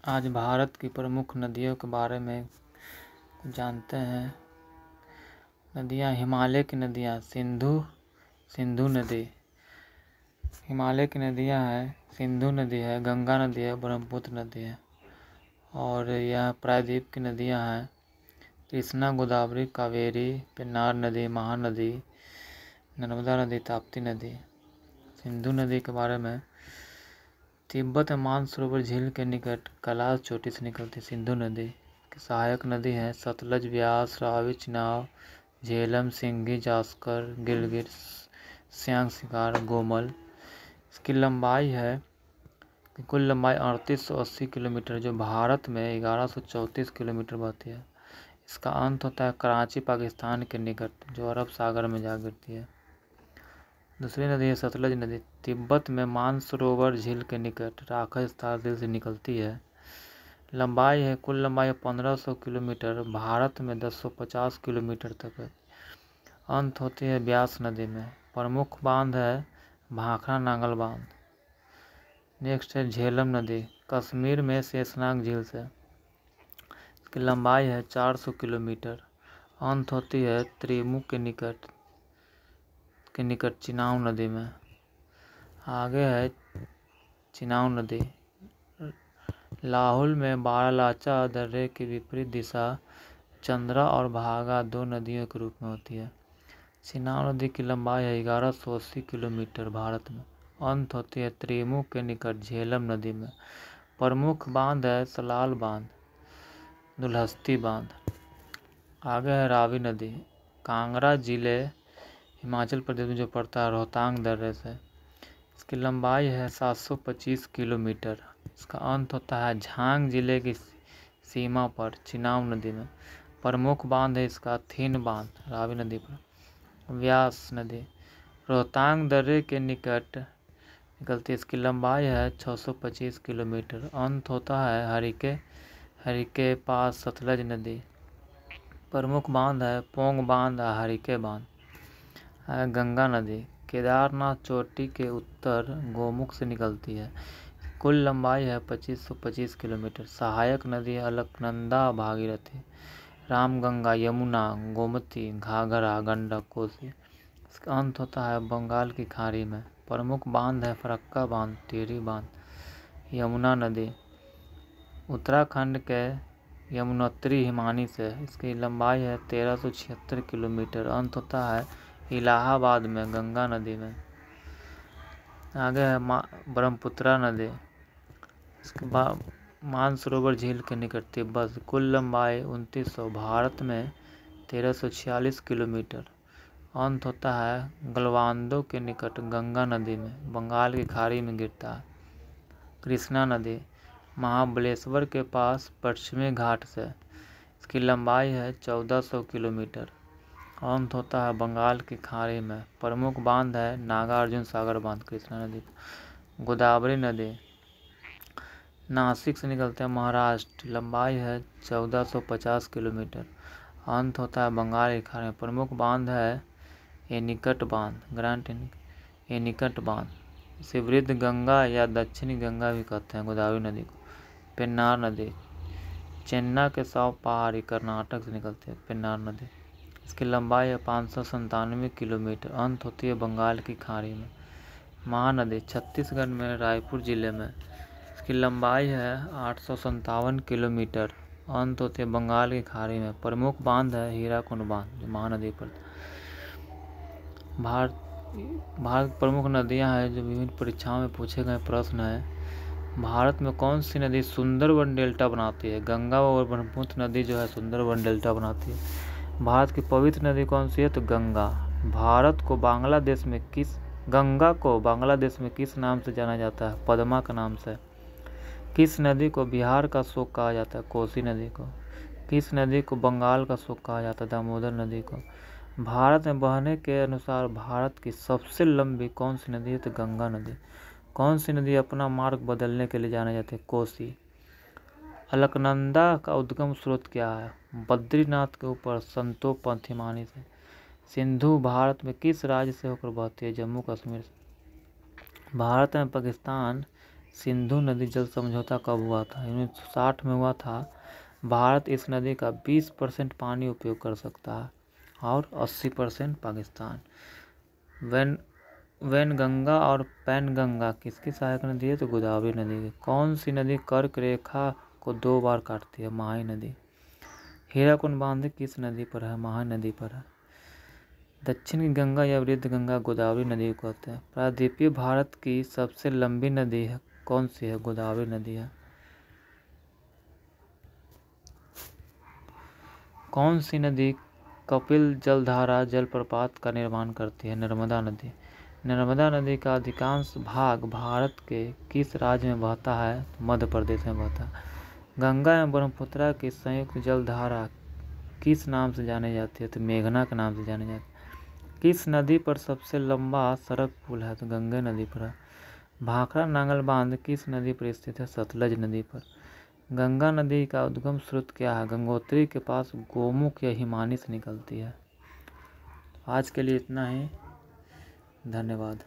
आज भारत की प्रमुख नदियों के बारे में जानते हैं। नदियाँ, हिमालय की नदियाँ, सिंधु नदी हिमालय की नदियाँ हैं। सिंधु नदी है, गंगा नदी है, ब्रह्मपुत्र नदी है। और यह प्रायद्वीप की नदियाँ हैं। कृष्णा, गोदावरी, कावेरी, पेन्नार नदी, महानदी, नर्मदा नदी, ताप्ती नदी। सिंधु नदी के बारे में, तिब्बत में मानसरोवर झील के निकट कैलाश चोटी से निकलती सिंधु नदी की सहायक नदी है। सतलज, ब्यास, रावी, चिनाब, झेलम, सिंघी, जास्कर, गिलगित, सियांग, शिकार, गोमल। इसकी लंबाई है, कुल लंबाई 3880 किलोमीटर, जो भारत में 1134 किलोमीटर बहती है। इसका अंत होता है कराची, पाकिस्तान के निकट, जो अरब सागर में जा गिरती है। दूसरी नदी है सतलज नदी, तिब्बत में मानसरोवर झील के निकट राखाइस तहसील से निकलती है। लंबाई है, कुल लंबाई 1500 किलोमीटर, भारत में 1050 किलोमीटर तक है। अंत होती है ब्यास नदी में। प्रमुख बांध है भाखड़ा नांगल बांध। नेक्स्ट है झेलम नदी, कश्मीर में शेषनाग झील से। इसकी लंबाई है 400 किलोमीटर। अंत होती है त्रिमुख के निकट चिनाब नदी में। आगे है चिनाब नदी, लाहुल में बारालाचा दर्रे की विपरीत दिशा चंद्रा और भागा दो नदियों के रूप में होती है। चिनाब नदी की लंबाई है 1180 किलोमीटर, भारत में। अंत होती है त्रिमुख के निकट झेलम नदी में। प्रमुख बांध है सलाल बांध, दुलहस्ती बांध। आगे है रावी नदी, कांगड़ा जिले हिमाचल प्रदेश में जो पड़ता है रोहतांग दर्रे से। इसकी लंबाई है 725 किलोमीटर। इसका अंत होता है झांग जिले की सीमा पर चिनाब नदी में। प्रमुख बांध है इसका थीन बांध, रावी नदी पर। व्यास नदी रोहतांग दर्रे के निकट निकलती है। इसकी लंबाई है 625 किलोमीटर। अंत होता है हरिके पास सतलज नदी। प्रमुख बांध है पोंग बांध, हरिके बांध। गंगा नदी केदारनाथ चोटी के उत्तर गोमुख से निकलती है। कुल लंबाई है 2525 किलोमीटर। सहायक नदी है अलकनंदा, भागीरथी, रामगंगा, यमुना, गोमती, घाघरा, गंडक, कोसी। इसका अंत होता है बंगाल की खाड़ी में। प्रमुख बांध है फरक्का बांध, टिहरी बांध। यमुना नदी उत्तराखंड के यमुनोत्री हिमानी से। इसकी लंबाई है 1376 किलोमीटर। अंत होता है इलाहाबाद में, गंगा नदी में। आगे है ब्रह्मपुत्रा नदी, इसके बाद मानसरोवर झील के निकट तिब्बत। कुल लंबाई 2900, भारत में 1346 किलोमीटर। अंत होता है गलवांदो के निकट गंगा नदी में, बंगाल की खाड़ी में गिरता है। कृष्णा नदी महाबलेश्वर के पास पश्चिमी घाट से। इसकी लंबाई है 1400 किलोमीटर। अंत होता है बंगाल की खाड़ी में। प्रमुख बांध है नागार्जुन सागर बांध, कृष्णा नदी पर। गोदावरी नदी नासिक से निकलते हैं महाराष्ट्र। लंबाई है 1450 किलोमीटर। अंत होता है बंगाल की खाड़ी में। प्रमुख बांध है एनीकट बांध, ग्रांट एनीकट बांध। इसे वृद्ध गंगा या दक्षिणी गंगा भी कहते हैं, गोदावरी नदी को। पेन्नार नदी चेन्नई के 100 पहाड़ी कर्नाटक से निकलती है, पेन्नार नदी। इसकी लंबाई है 597 किलोमीटर। अंत होती है बंगाल की खाड़ी में। महानदी छत्तीसगढ़ में रायपुर जिले में। इसकी लंबाई है 857 किलोमीटर। अंत होती है बंगाल की खाड़ी में। प्रमुख बांध है हीराकुंड बांध, जो महानदी पर। भारत की प्रमुख नदियां हैं जो विभिन्न परीक्षाओं में पूछे गए प्रश्न है। भारत में कौन सी नदी सुंदरवन डेल्टा बनाती है? गंगा और ब्रह्मपुत्र नदी जो है सुंदरवन डेल्टा बनाती है। भारत की पवित्र नदी कौन सी है? तो गंगा। गंगा को बांग्लादेश में किस नाम से जाना जाता है? पद्मा का नाम से। किस नदी को बिहार का शोक कहा जाता है? कोसी नदी को। किस नदी को बंगाल का शोक कहा जाता है? दामोदर नदी को। भारत में बहने के अनुसार भारत की सबसे लंबी कौन सी नदी है? तो गंगा नदी। कौन सी नदी अपना मार्ग बदलने के लिए जाना जाती है? कोसी। अलकनंदा का उद्गम स्रोत क्या है? बद्रीनाथ के ऊपर संतोपंथ हिमानी से। सिंधु भारत में किस राज्य से होकर बहती है? जम्मू कश्मीर से। भारत में पाकिस्तान सिंधु नदी जल समझौता कब हुआ था? 1960 में हुआ था। भारत इस नदी का 20% पानी उपयोग कर सकता है और 80% पाकिस्तान। वैनगंगा और पैनगंगा किसकी सहायक नदी है? तो गोदावरी नदी की। कौन सी नदी कर्क रेखा को 2 बार काटती है? महाई नदी। हीराकुंड बांध किस नदी पर है? महाई नदी पर है। दक्षिण की गंगा या वृद्ध गंगा गोदावरी नदी को कहते हैं। प्रायद्वीपीय भारत की सबसे लंबी नदी है कौन सी है? गोदावरी नदी है। कौन सी नदी कपिल जलधारा जलप्रपात का निर्माण करती है? नर्मदा नदी। नर्मदा नदी का अधिकांश भाग भारत के किस राज्य में बहता है? मध्य प्रदेश में बहता है। गंगा एवं ब्रह्मपुत्र की संयुक्त जलधारा किस नाम से जानी जाती है? तो मेघना के नाम से जानी जाती है। किस नदी पर सबसे लंबा सड़क पुल है? तो गंगा नदी पर है। भाखड़ा नांगल बांध किस नदी पर स्थित है? सतलज नदी पर। गंगा नदी का उद्गम स्रोत क्या है? गंगोत्री के पास गोमुख या हिमानी से निकलती है। आज के लिए इतना ही। धन्यवाद।